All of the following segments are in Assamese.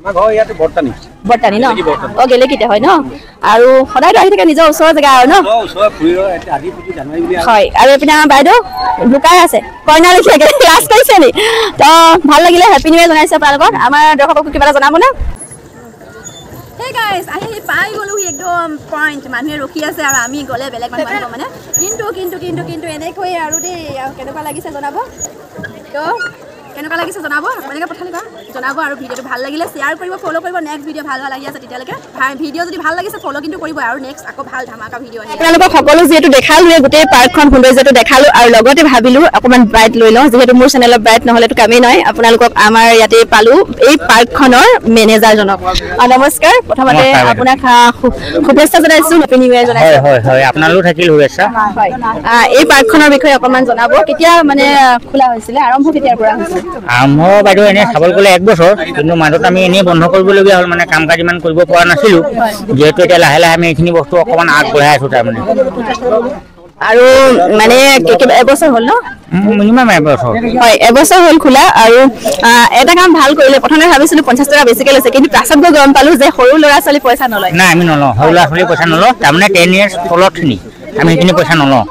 আমাৰ ঘৰ ইয়াতে বৰ্তানি ন অ গেলেকিতে হয় ন আৰু সদায় আহি থাকে নিজৰ ওচৰৰ জেগা আৰু ন ওচৰৰ ফুৰিৰ আজি পুটি জানুৱাৰী বুলি হয় আৰু এপিনে আমাৰ বাইদেউ লুকাই আছে কইনা লিখিয়াকে ক্লাছ কৰিছে নি তো ভাল লাগিলে হেপী নিউ ইয়াৰ জনাইছে আপোনালোকক আমাৰ দৰ্শকক কিবা এটা জনাব না Hey guys, I have five golu ekdom point মানুহে ৰখি আছে আৰু আমি গলে বেলেগ মানুহ মানে কিন্তু এনেকৈ আৰু দেই কেনেকুৱা লাগিছে জনাব তো কেনেকুৱা লাগিছে জনাব আপোনালোকে পঠালিবা জনাব আৰু ভিডিওটো ভাল লাগিলে শেয়াৰ কৰিব ফলো কৰিব নেক্সট ভিডিও ভাল লাগি আছে তেতিয়ালৈকে ভিডিও যদি ভাল লাগিছে ফলো কিন্তু কৰিব আৰু নেক্সট আকৌ ভাল ধামাকা ভিডিও আনি আপোনালোকক সকলো যেটো দেখালো গোটেই পাৰ্কখন সৌন্দৰ্যটো দেখালো আৰু লগতে ভাবিলো অকমান ব্ৰাইট লৈ লওঁ যেহেতু মোৰ চেনেলত ব্ৰাইট নহলেতো কামেই নাই আপোনালোকক আমাৰ ইয়াতে পালো এই পাৰ্কখনৰ মেনেজাৰ জনক নমস্কাৰ প্ৰথমতে আপোনাক শুভেচ্ছা জনাইছো হেপী নিউ ইয়াৰ জনাইছো হয় আপোনালোক থাকিল শুভেচ্ছা হয় এই পাৰ্কখনৰ বিষয়ে অকমান জনাব কেতিয়া মানে খোলা হৈছিল আৰম্ভ কেতিয়াৰ পৰা হৈছিল আৰম্ভ বাইদেউ এনে চাবল গ'লে 1 বছৰ কিন্তু মাজত আমি এনে বন্ধ কৰিবলগীয়া হ'ল মানে কাম কাজ ইমান কৰিব পৰা নাছিলো যেহেতু এটা লাহে লাহে আমি এইখিনি বস্তু অকমান আগবঢ়াই আছো তাৰ মানে আৰু মানে এবছৰ হ'ল ন মিনিমাম এবছৰ হয় এবছৰ হ'ল খোলা আৰু এটা কাম ভাল কৰিলে প্ৰথমে ভাবিছিলো 50 টকা বেছিকে লৈছে কিন্তু পাছত গৈ গম পালো যে সৰু ল'ৰা ছোৱালী পইচা নলয় না আমি নলওঁ সৰু ল'ৰা ছোৱালী পইচা নলওঁ তাৰমানে 10 ইয়াৰ্ছ তলতখিনি আমি সেইখিনি পইচা নলওঁ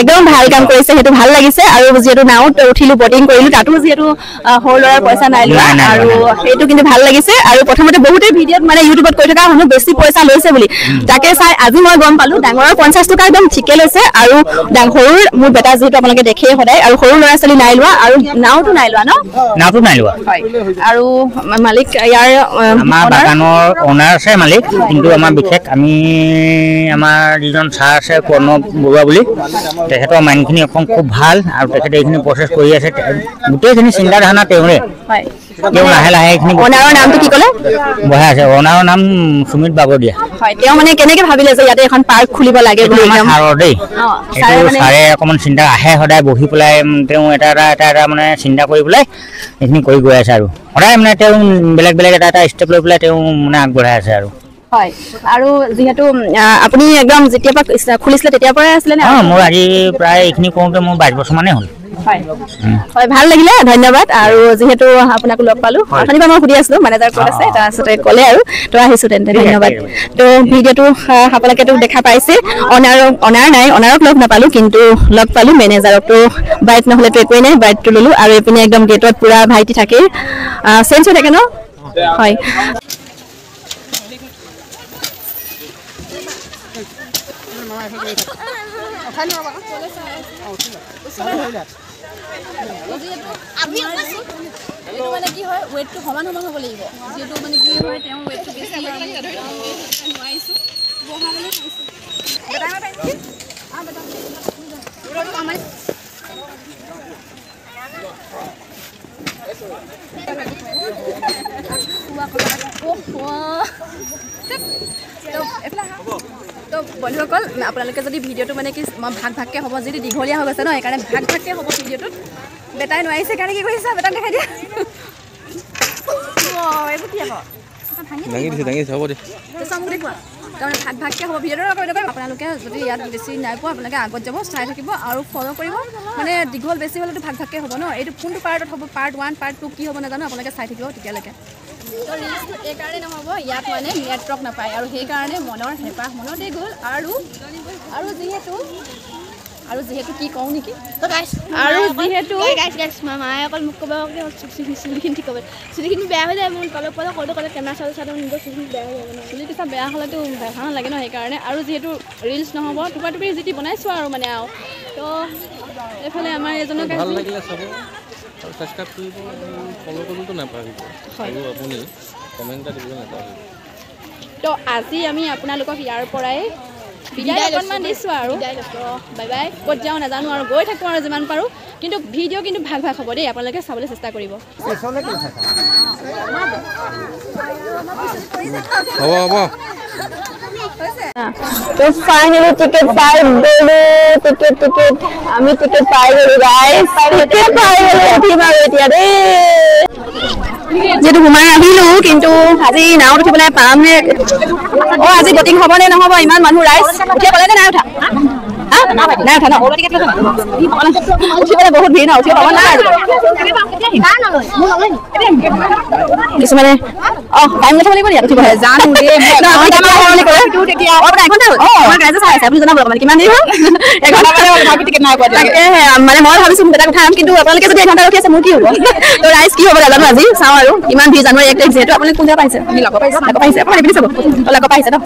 একদম ভাল কাম কৰিছে সেইটো ভাল লাগিছে আৰু যেহেতু নাওত উঠিলো বটিং কৰিলো তাতো যেহেতু সৰু ল'ৰাৰ পইচা নাই লোৱা আৰু সেইটো কিন্তু ভাল লাগিছে আৰু প্ৰথমতে বহুতে ভিডিঅ'ত মানে ইউটিউবত কৈ থকা শুনো বেছি পইচা লৈছে বুলি তাকে চাই আজি মই গম পালো ডাঙৰৰ 50 টকা একদম ঠিকে লৈছে আৰু সৰুৰ মোৰ বেটা যেহেতু আপোনালোকে দেখে সদায় আৰু সৰু ল'ৰা ছোৱালী নাই লোৱা আৰু নাওটো নাই লোৱা ন নাওটো নাই লোৱা হয় আৰু মালিক ইয়াৰ আমাৰ বাগানৰ অনাৰ আছে মালিক কিন্তু আমাৰ বিশেষ আমি আমাৰ যিজন ছাৰ আছে প্ৰণৱ বৰুৱা বুলি তেখেতৰ মাইণ্ডখিনি অকণ খুব ভাল আৰু তেখেতে এইখিনি প্ৰচেছ কৰি আছে গোটেইখিনি চিন্তা ধাৰণা তেওঁৰে তেওঁ লাহে লাহে এইখিনি অনাৰৰ নামটো কি ক'লে বহাই আছে অনাৰৰ নাম সুমিত বাগদিয়া হয় তেওঁ মানে কেনেকে ভাবিলে যে ইয়াতে এখন পাৰ্ক খুলিব লাগে বুলি ছাৰৰ দেই এইটো ছাৰে অকণমান চিন্তা আহে সদায় বহি পেলাই তেওঁ এটা মানে চিন্তা কৰি পেলাই এইখিনি কৰি গৈ আছে আৰু সদায় মানে তেওঁ বেলেগ এটা ষ্টেপ লৈ পেলাই তেওঁ মানে আগবঢ়াই আছে আৰু হয় আৰু যেহেতু আপুনি একদম যেতিয়া খুলিছিলে তেতিয়াৰ পৰাই আছিলে নে মোৰ আজি প্ৰায় এইখিনি কৰোঁতে মোৰ 22 বছৰ মানে হ'ল হয় ভাল লাগিলে ধন্যবাদ আৰু যেহেতু আপোনাক লগ পালো অথনিবা মই সুধি আছিলো মেনেজাৰ ক'ত আছে তাৰপিছতে ক'লে আৰু তো আহিছো তেন্তে ধন্যবাদ তো ভিডিঅ'টো আপোনালোকেতো দেখা পাইছে অনাৰক লগ নাপালো কিন্তু লগ পালো মেনেজাৰক তো বাইট নহ'লেতো একোৱেই নাই বাইটটো ল'লো আৰু এইপিনে একদম গেটত পুৰা ভাইটি থাকে চেঞ্জ হৈ থাকে ন হয় মানে কি হয় ওয়েটটো সমান হ'ব লাগিব যেহেতু মানে কি হয় তেওঁ ওয়েটটো বেছি নোৱাৰিছো বহাবলৈ তো বন্ধুসকল আপোনালোকে যদি ভিডিঅ'টো মানে কি মই ভাগকৈ হ'ব যদি দীঘলীয়া হৈ গৈছে ন সেইকাৰণে ভাগকৈ হ'ব ভিডিঅ'টোত বেটাই নোৱাৰিছে কাৰণে কি কৰিছে বেটাক দেখাই দিয়া এইবোৰ কি আকৌ তাৰমানে ভাগকৈ হ'ব ভিডিঅ'টো আপোনালোকে যদি ইয়াত বেছি নাই পোৱা আপোনালোকে আগত যাব চাই থাকিব আৰু ফ'ল' কৰিব মানে দীঘল বেছি হ'লেতো ভাগকৈ হ'ব ন এইটো কোনটো পাৰ্টত হ'ব পাৰ্ট 1 পাৰ্ট 2 কি হ'ব নাজানো আপোনালোকে চাই থাকিব তেতিয়ালৈকে তো ৰিলচটো এইকাৰণে নহ'ব ইয়াত মানে নেটৱৰ্ক নাপায় আৰু সেইকাৰণে মনৰ হেঁপাহ মনতে গ'ল আৰু যিহেতু কি কওঁ নেকি আৰু যিহেতু মামাই অকল মোক ক'ব চুলিখিনি ঠিক হ'ব চুলিখিনি বেয়া হৈ যায় মোৰ তলৰ পৰা ক'লে কেমেৰা চালে নিজৰ চুলিখিনি বেয়া হৈ যাব চুলি পিছা বেয়া হ'লেতো ভাল নালাগে ন সেইকাৰণে আৰু যিহেতু ৰিলচ নহ'ব টুপা যি বনাইছোঁ আৰু মানে আৰু তো এইফালে আমাৰ এজনক ভাল লাগিলে চাব আৰু সাবস্ক্ৰাইব কৰিব ফলো কৰিবতো নাপাহৰিব আৰু আপুনি কমেণ্ট এটা দিবলৈ নাপাহৰিব তো আজি আমি আপোনালোকক ইয়াৰ পৰাই বিদায় অকণমান দিছোঁ আৰু বাই বাই ক'ত যাওঁ নাজানো আৰু গৈ থাকোঁ আৰু যিমান পাৰোঁ কিন্তু ভিডিঅ' কিন্তু ভাগ হ'ব দেই আপোনালোকে চাবলৈ চেষ্টা কৰিব হ'ব তো ফাইনালি টিকেট পাই গ'লো টিকেট আমি টিকেট পাই গ'লো গাইজ টিকেট পাই গ'লো উঠিম আৰু এতিয়া দেই যেহেতু সোমাই আহিলো কিন্তু আজি নাওত উঠিবলৈ পাম নে আজি বটিং হ'ব নে নহ'ব ইমান মানুহ ৰাইজ উঠিব ক'লে নে নাই উঠা নাই উঠা ন উঠিবলৈ বহুত ভিৰ ন উঠিব পাব নাই কিছুমানে টাইম নাথাব লাগিব নি উঠিব জানো আপুনি জনাব মানে কিমান দেৰি মানে মই ভাবিছো এটা কথা কিন্তু আপোনালোকে যদি এঘণ্টা ৰখি আছে মোৰ কি হ'ব তো ৰাইজ কি হ'ব নাজানো আজি চাওঁ আৰু ইমান ভিৰ জানুৱাৰী 1 তাৰিখ যিহেতু আপোনালোকে কোন জেগা পাইছে আপুনি লগ পাইছে আপুনি হেপি চাব লগ পাইছে ন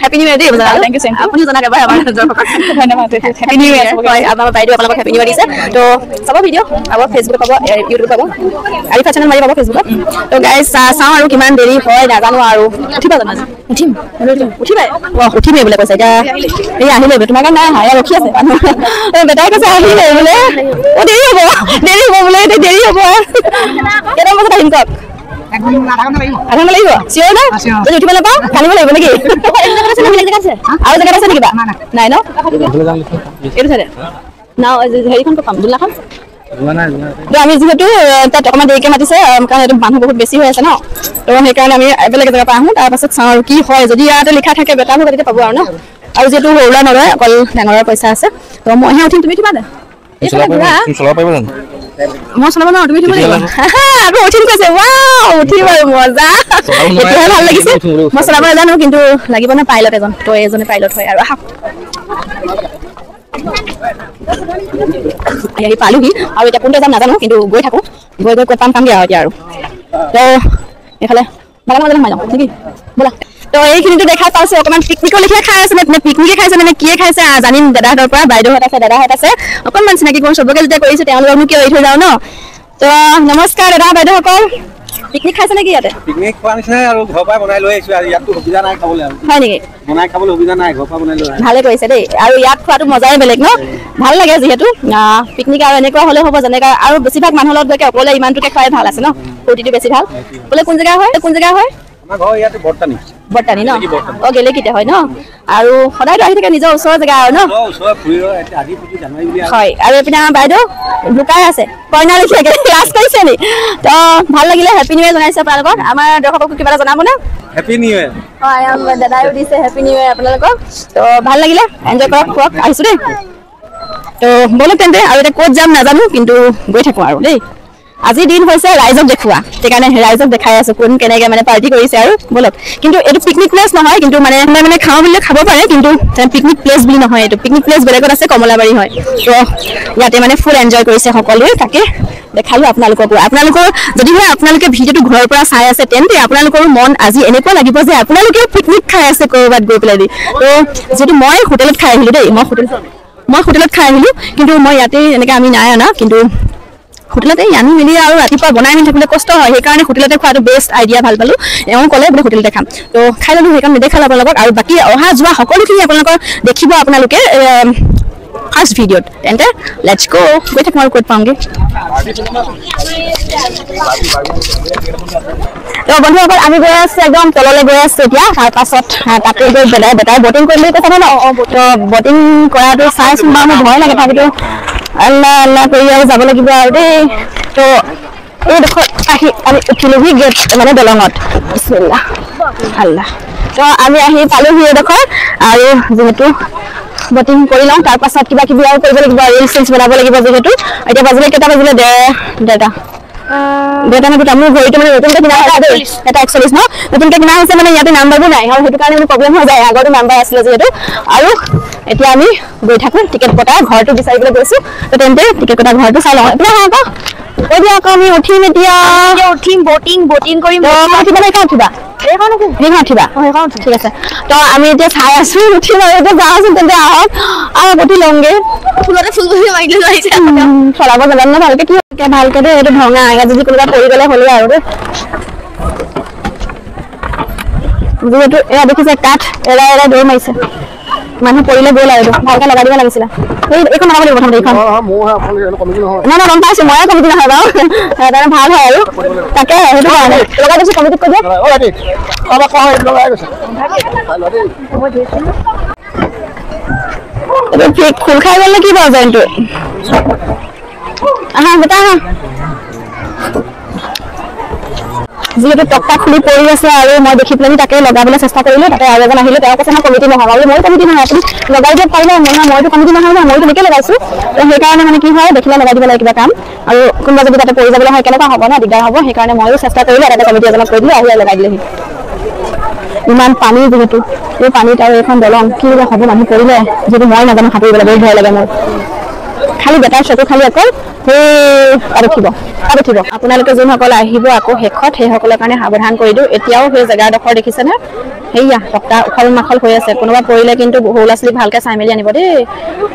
হেপি নিউ ইয়াৰ দেই থেংক ইউ আপুনি জনাক এবাৰ আমাৰ দৰ্শকক ধন্যবাদ হেপি নিউ ইয়াৰ আমাৰ বাইদেউ আপোনালোকক হেপি নিউ ইয়াৰ দিছে তো চাব ভিডিঅ' পাব ফেচবুকত পাব ইউটিউবত পাব আৰিফা চেনেল মাৰি পাব ফেচবুকত তো গাইজ চাওঁ আৰু কিমান দেৰি হয় নাজানো আৰু উঠিবা জানো আজি উঠিবাই উঠিমেই বোলে কৈছে এতিয়া এই আহিলে তোমাৰ কাৰণে নাই হায়া ৰখি আছে বেটাই কৈছে আহিলে বোলে দেৰি হ'ব বোলে এতিয়া দেৰি হ'ব কেইটামান বজাত আহিম কওক আধা ঘণ্টা লাগিব চিয়ৰ ন যদি উঠিব নাপাওঁ কালিব লাগিব নেকি আৰু জেগাত আছে নেকি নাই ন এইটো চাইডে না হেৰিখন ক'ত পাম দুলাখন আমি যিহেতু তাত অকণমান দেৰিকৈ মাতিছে কাৰণ এইটো মানুহ বহুত বেছি হৈ আছে ন তো সেইকাৰণে আমি বেলেগ জেগাৰ পৰা আহোঁ তাৰপাছত চাওঁ আৰু কি হয় যদি ইয়াতে লিখা থাকে বেটাবোৰ তেতিয়া পাব আৰু ন আৰু যিহেতু সৰুৰা নলয় অকল ডাঙৰৰ পইচা আছে তো মইহে উঠিম তুমি উঠিবা দে মই চলাব নোৱাৰো তুমি উঠিব লাগিব আকৌ উঠিম কৈছে উঠিম আৰু মজা এতিয়াহে ভাল লাগিছে মই চলাব নাজানো কিন্তু লাগিব ন পাইলট এজন তো এজনে পাইলট হয় আৰু আহক আহি পালোহি আৰু এতিয়া কোনটো যাম নাজানো কিন্তু গৈ থাকোঁ গৈ ক'ত পামগৈ আৰু এতিয়া আৰু তো এইফালে বাগান মাজলৈ সোমাই যাওঁ নেকি ব'লা তো এইখিনিতো দেখাই পাইছে অকণমান পিকনিকৰ লেখীয়া খাই আছে নে পিকনিকে খাইছে মানে কিয়ে খাইছে জানিম দাদাহঁতৰ পৰা বাইদেউহঁত আছে দাদাহঁত আছে অকণমান চিনাকি কৰোঁ চবকে যেতিয়া কৰিছোঁ তেওঁলোককনো কিয় এৰি থৈ যাওঁ ন তো নমস্কাৰ দাদা বাইদেউসকল পিকনিক খাইছে নেকি ইয়াতে পিকনিক খোৱা নিচিনাই আৰু ঘৰৰ পৰা বনাই লৈ আহিছোঁ আৰু ইয়াততো সুবিধা নাই খাবলৈ আৰু হয় নেকি বনাই খাবলৈ সুবিধা নাই ঘৰৰ পৰা বনাই লৈ ভালে কৰিছে দেই আৰু ইয়াত খোৱাটো মজাই বেলেগ ন ভাল লাগে যিহেতু পিকনিক আৰু এনেকুৱা হ'লে হ'ব যেনেকৈ আৰু বেছিভাগ মানুহৰ লগত গৈ অকলে ইমানটোকে খুৱাই ভাল আছে ন ফূৰ্তিটো বেছি ভাল বোলে কোন জেগা হয় আমাৰ ঘৰ ইয়াতে বৰ্তানি ন গেলেকীতে হয় ন আৰু সদায়তো আহি থাকে নিজৰ ওচৰৰ জেগা আৰু ন ওচৰৰ ফুৰিব আজি জানুৱাৰী বুলি হয় আৰু এইপিনে আমাৰ বাইদেউ লুকাই আছে কইনা লিখিয়াকে ক্লাছ কৰিছে নি তো ভাল লাগিলে হেপি নিউ ইয়াৰ জনাইছে আপোনালোকক আমাৰ দৰ্শকক কিবা এটা জনাবনে হেপি নিউ ইয়াৰ হয় আমাৰ দাদাইও দিছে হেপি নিউ ইয়াৰ আপোনালোকক তো ভাল লাগিলে এনজয় কৰক খুৱক আহিছোঁ দেই তো ব'লক তেন্তে আৰু এতিয়া ক'ত যাম নাজানো কিন্তু গৈ থাকোঁ আৰু দেই আজি দিন হৈছে ৰাইজক দেখুওৱা সেইকাৰণে ৰাইজক দেখাই আছো কোন কেনেকৈ মানে পাৰ্টি কৰিছে আৰু ব'লক কিন্তু এইটো পিকনিক প্লেচ নহয় কিন্তু মানে খাওঁ বুলিলে খাব পাৰে কিন্তু পিকনিক প্লেচ বুলি নহয় এইটো পিকনিক প্লেচ বেলেগত আছে কমলাবাৰী হয় তো ইয়াতে মানে ফুল এনজয় কৰিছে সকলোৱে তাকে দেখালোঁ আপোনালোকৰ পৰা আপোনালোকৰ যদিহে আপোনালোকে ভিডিঅ'টো ঘৰৰ পৰা চাই আছে তেন্তে আপোনালোকৰো মন আজি এনেকুৱা লাগিব যে আপোনালোকেও পিকনিক খাই আছে ক'ৰবাত গৈ পেলাই দি তো যিহেতু মই হোটেলত খাই আহিলোঁ দেই মই হোটেলত খাই আহিলোঁ কিন্তু মই ইয়াতে এনেকৈ আমি নাই অনা কিন্তু হোটেলতে আনি মেলি আৰু ৰাতিপুৱা বনাই মেলি থাকিলে কষ্ট হয় সেইকাৰণে হোটেলতে খোৱাটো বেষ্ট আইডিয়া ভাল পালোঁ এওঁ ক'লে বোলে হোটেলতে খাম তো খাই ল'লোঁ সেইকাৰণে নেদেখালোঁ আপোনালোকক আৰু বাকী অহা যোৱা সকলোখিনি আপোনালোকৰ দেখিব আপোনালোকে ফাৰ্ষ্ট ভিডিঅ'ত তেন্তে লেটছ গো গৈ থাকোঁ আৰু ক'ত পাওঁগৈ তো বন্ধুসকল আমি গৈ আছোঁ একদম তললৈ গৈ আছোঁ এতিয়া তাৰপাছত তাতে গৈ বেটাই বটিং কৰিম বুলি কৈছে ন তো বটিং কৰাটো চাইছোঁ বাৰু মোৰ ভয় লাগে তথাপিতো আল্লাহ কৰি আৰু যাব লাগিব আৰু দেই তো এইডোখৰ আহি আমি উঠিলোহি গেট মানে দলঙত বিছমিল্লাহ আল্লাহ তো আমি আহি পালোহি এইডোখৰ আৰু যিহেতু বটিং কৰি লওঁ তাৰপাছত কিবা কিবি আৰু কৰিব লাগিব ৰিলচ চিলচ বনাব লাগিব যিহেতু এতিয়া বাজিলে কেইটা বাজিলে দেৰটা মানে দুটা মোৰ ঘড়ীটো মানে নতুনকৈ কিনা হৈছে এটা 41 ন নতুনকৈ কিনা হৈছে মানে ইয়াতে নাম্বাৰবোৰ নাই আৰু সেইটো কাৰণে মোৰ প্ৰব্লেম হৈ যায় আগৰটো নাম্বাৰ আছিলে যিহেতু আৰু এতিয়া আমি গৈ থাকোঁ টিকেট কটা ঘৰটো বিচাৰিবলৈ গৈছোঁ তো তেন্তে টিকেট কটা ঘৰটো চাই লওঁ এতিয়া আকৌ আকৌ আমি উঠিম এতিয়া বটিং কৰিম উঠিবা নে উঠিবা এইখন উঠিবা ঠিক আছে তো আমি এতিয়া চাই আছোঁ উঠিম আৰু এতিয়া যাওঁচোন তেন্তে আহক আৰু উঠি লওঁগৈ ফুলতে ফুল মাৰিলে আহিছে চলাব নাজানো ন ভালকৈ কি ভালকৈ দেই এইটো ভঙা যদি কোনোবা পৰি গ'লে হ'লে আৰু দেই যিহেতু এয়া দেখিছে কাঠ এৰাই দৌৰ মাৰিছে মানুহ পৰিলে গ'ল আৰু ভালকৈ লগাই দিব লাগিছিলে এইখন লগাব লাগিব প্ৰথমতে এইখন নাই গম পাইছোঁ ময়ে কমিটি নহয় বাৰু সেইকাৰণে ভাল হয় আৰু তাকে সেইটো কাৰণে লগাই দিছোঁ কমিটিত কৈ এইটো খোল খাই গ'ল নে কি বাৰু জইনটো আহা বেটা আহা যিহেতু টক্কা খুলি পৰি আছে আৰু মই দেখি পেলাই তাকে লগাবলৈ চেষ্টা কৰিলোঁ তাতে আৰু এজন আহিলে তেওঁ কৈছে মই কমিটি নহয় আৰু মই কমিটি নহয় আপুনি লগাই দিব পাৰিলে মইতো কমিটি নহয় ন মই তেনেকৈ লগাইছোঁ তো সেইকাৰণে মানে কি হয় দেখিলে লগাই দিব লাগে কিবা কাম আৰু কোনোবা যদি তাতে পৰি যাবলৈ হয় কেনেকুৱা হ'ব ন দিগদাৰ হ'ব সেইকাৰণে ময়ো চেষ্টা কৰিলোঁ তাতে কমিটি এজনক কৈ দিলোঁ আহি লগাই দিলেহি ইমান পানী যিহেতু এই পানীত আৰু এখন দলং কি হ'ব মানুহ পৰিলে যিহেতু মই নাজানো সাঁতুৰিবলৈ বহুত ভয় লাগে মোৰ খালি বেটাৰ চকু খালি অকল উঠিব আপোনালোকে যোনসকল আহিব আকৌ শেষত সেইসকলৰ কাৰণে সাৱধান কৰি দিওঁ এতিয়াও সেই জেগাডোখৰ দেখিছেনে সেয়া টক্টা উখল মাখল হৈ আছে কোনোবা পৰিলে কিন্তু সৰু ল'ৰা ছোৱালী ভালকৈ চাই মেলি আনিব দেই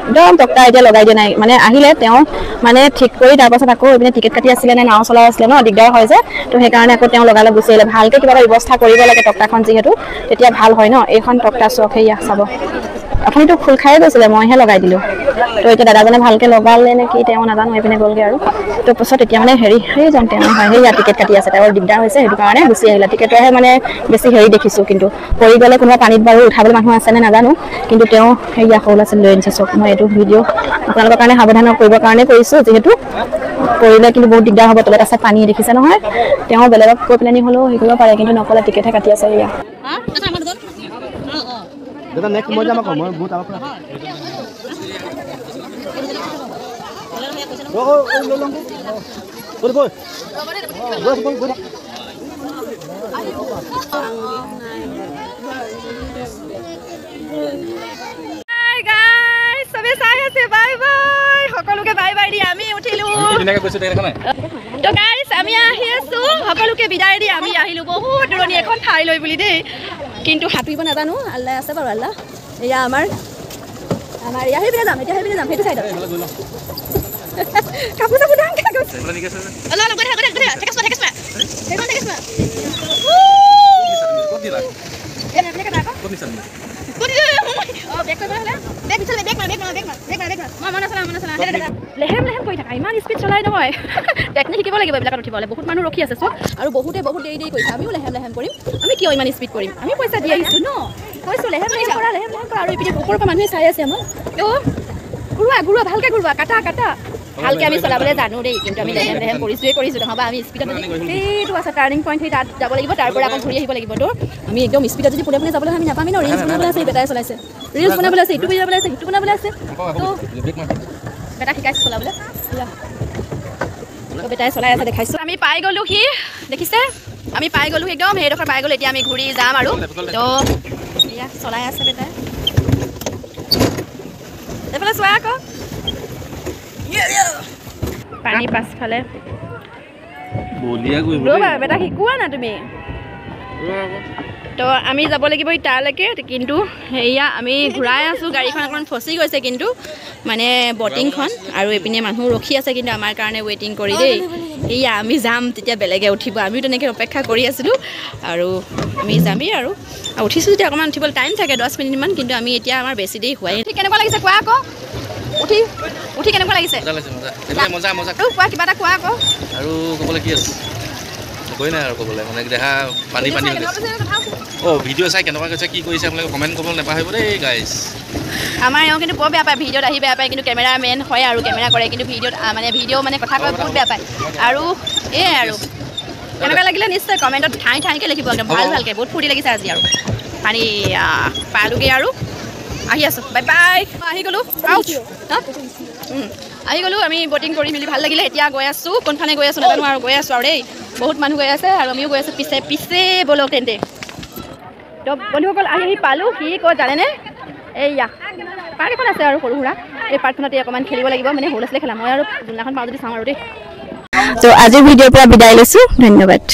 একদম টক্টা এতিয়া লগাই দিয়া নাই মানে আহিলে তেওঁ মানে ঠিক কৰি তাৰপাছত আকৌ এইপিনে টিকেট কাটি আছিলে নে নাও চলাই আছিলে ন দিগদাৰ হয় যে তো সেইকাৰণে আকৌ তেওঁ লগালে গুচি আহিলে ভালকৈ কিবা এটা ব্যৱস্থা কৰিব লাগে টক্টাখন যিহেতু তেতিয়া ভাল হয় ন এইখন টক্টা চক সেয়া চাব আপুনিতো খোল খাই গৈছিলে মইহে লগাই দিলোঁ তো এতিয়া দাদাজনে ভালকৈ লগালে নে কি তেওঁ নাজানো এইপিনে গ'লগৈ আৰু তো পাছত এতিয়া মানে সেইজন তেওঁ হয় সেয়া টিকেট কাটি আছে তেওঁৰ দিগদাৰ হৈছে সেইটো কাৰণে গুচি আহিলে টিকেটৰহে মানে বেছি দেখিছোঁ কিন্তু পৰি গ'লে কোনোবা পানীত বাৰু উঠাবলৈ মানুহ আছেনে নাজানো কিন্তু তেওঁ সেয়া সৰু ল'ৰা ছোৱালী লৈ আনিছে চক মই এইটো ভিডিঅ' আপোনালোকৰ কাৰণে সাৱধান কৰিবৰ কাৰণে কৰিছোঁ যিহেতু পৰিলে কিন্তু বহুত দিগদাৰ হ'ব তলত আছে পানী দেখিছে নহয় তেওঁ বেলেগক কৈ পেলাই হ'লেও হেৰি কৰিব পাৰে কিন্তু নকলে টিকেটহে কাটি আছে এয়া দাদা নেক্সট মই যাম আকৌ মই বহুত আগৰ পৰা চবে চাই আছে বাই বাই সকলোকে বাই বাই দি আমি উঠিলোঁ তো গাইছ আমি আহি আছোঁ সকলোকে বিদায় দি আমি আহিলোঁ বহুত দূৰণি এখন ঠাই লৈ বুলি দেই কিন্তু সাঁতুৰিব নাজানো আল্লাহ আছে বাৰু আল্লাহ এয়া আমাৰ এয়া সেইপিনে যাম এতিয়া সেইপিনে যাম সেইটো চাইডত কাপোৰ চাপোৰ দাম লেহেম কৰি থাকা ইমান স্পীড চলাই নহয় টেকনিক শিকিব লাগিব এইবিলাকত উঠিবলৈ বহুত মানুহ ৰখি আছে চব আৰু বহুতে বহুত দেৰি কৰিছে আমিও লেহেম কৰিম আমি কিয় ইমান স্পীড কৰিম আমি পইচা দি আহিছোঁ ন কৈছোঁ লেহেম কৰা আৰু এইপিনে ওপৰৰ পৰা মানুহে চাই আছে আমাক ঘূৰোৱা ভালকৈ ঘূৰোৱা কাটা ভালকৈ আমি চলাবলৈ জানো দেই কিন্তু আমি লেহেম কৰিছোঁ নহ'বা আমি স্পীডত সেইটো আছে টাৰ্ণিং পইণ্ট সেই তাত যাব লাগিব তাৰ পৰা আকৌ ঘূৰি আহিব লাগিব তো আমি একদম স্পীডত যদি পোনে যাবলৈ আমি নাপামি ন ৰিলছ বনাবলৈ আছে বেটাই চলাইছে ৰিলছ বনাবলৈ আছে ইটো বনাবলৈ আছে সিটো বনাবলৈ আছে তো বেটা শিকাইছোঁ চলাবলৈ বেটাই চলাই আছে দেখাইছোঁ আমি পাই গ'লোঁ সি দেখিছে আমি পাই গ'লোঁ একদম সেইডোখৰ পাই গ'লোঁ এতিয়া আমি ঘূৰি যাম আৰু তো এয়া চলাই আছে বেটাই এইফালে চোৱা আকৌ পানী পাছফালে বেটা শিকোৱা না তুমি তো আমি যাব লাগিব তালৈকে কিন্তু সেয়া আমি ঘূৰাই আছোঁ গাড়ীখন অকণমান ফচি গৈছে কিন্তু মানে বটিংখন আৰু এইপিনে মানুহ ৰখি আছে কিন্তু আমাৰ কাৰণে ৱেইটিং কৰি দেই সেয়া আমি যাম তেতিয়া বেলেগে উঠিব আমিও তেনেকৈ অপেক্ষা কৰি আছিলোঁ আৰু আমি যামেই আৰু উঠিছোঁ যেতিয়া অকণমান উঠিবলৈ টাইম থাকে 10 মিনিটমান কিন্তু আমি এতিয়া আমাৰ বেছি দেৰি হোৱাই ঠিক কেনেকুৱা লাগিছে কোৱা আকৌ উঠি কেনেকুৱা লাগিছে কোৱা কিবা এটা কোৱা আকৌ আৰু ক'বলৈ কি আছে কৈ নাই আৰু ক'বলৈ মানে দেখা পানী ভিডিঅ' চাই কেনেকুৱা কৈছে কি কৰিছে আপোনালোকে কমেণ্ট কৰিবলৈ নাপাহৰিব দেই গাইজ আমাৰ এওঁ কিন্তু বৰ বেয়া পায় ভিডিঅ'ত আহি বেয়া পায় কিন্তু কেমেৰামেন হয় আৰু কেমেৰা কৰে কিন্তু ভিডিঅ'ত মানে কথা কয় বহুত বেয়া পায় আৰু এয়াই আৰু কেনেকুৱা লাগিলে নিশ্চয় কমেণ্টত ঠাইকৈ লিখিব একদম ভালকৈ বহুত ফূৰ্তি লাগিছে আজি আৰু পানী পালোগৈ আৰু আহি আছোঁ বাই বাই আহি গ'লোঁ আমি বটিং কৰি মেলি ভাল লাগিলে এতিয়া গৈ আছোঁ কোনফালে গৈ আছোঁ নাজানো আৰু গৈ আছোঁ আৰু দেই বহুত মানুহ গৈ আছে আৰু আমিও গৈ আছোঁ পিছে ব'লক তেন্তে তো বন্ধুসকল আহি পালোঁ সি ক'ত জানেনে এইয়া পাৰ্ক এখন আছে আৰু সৰু সুৰা এই পাৰ্কখনতে অকণমান খেলিব লাগিব মানে সৰু ল'ৰা ছোৱালী খেলা মই আৰু যোনদিনাখন পাওঁ যদি চাওঁ আৰু দেই তো আজিৰ ভিডিঅ'ৰ পৰা বিদায় লৈছোঁ ধন্যবাদ।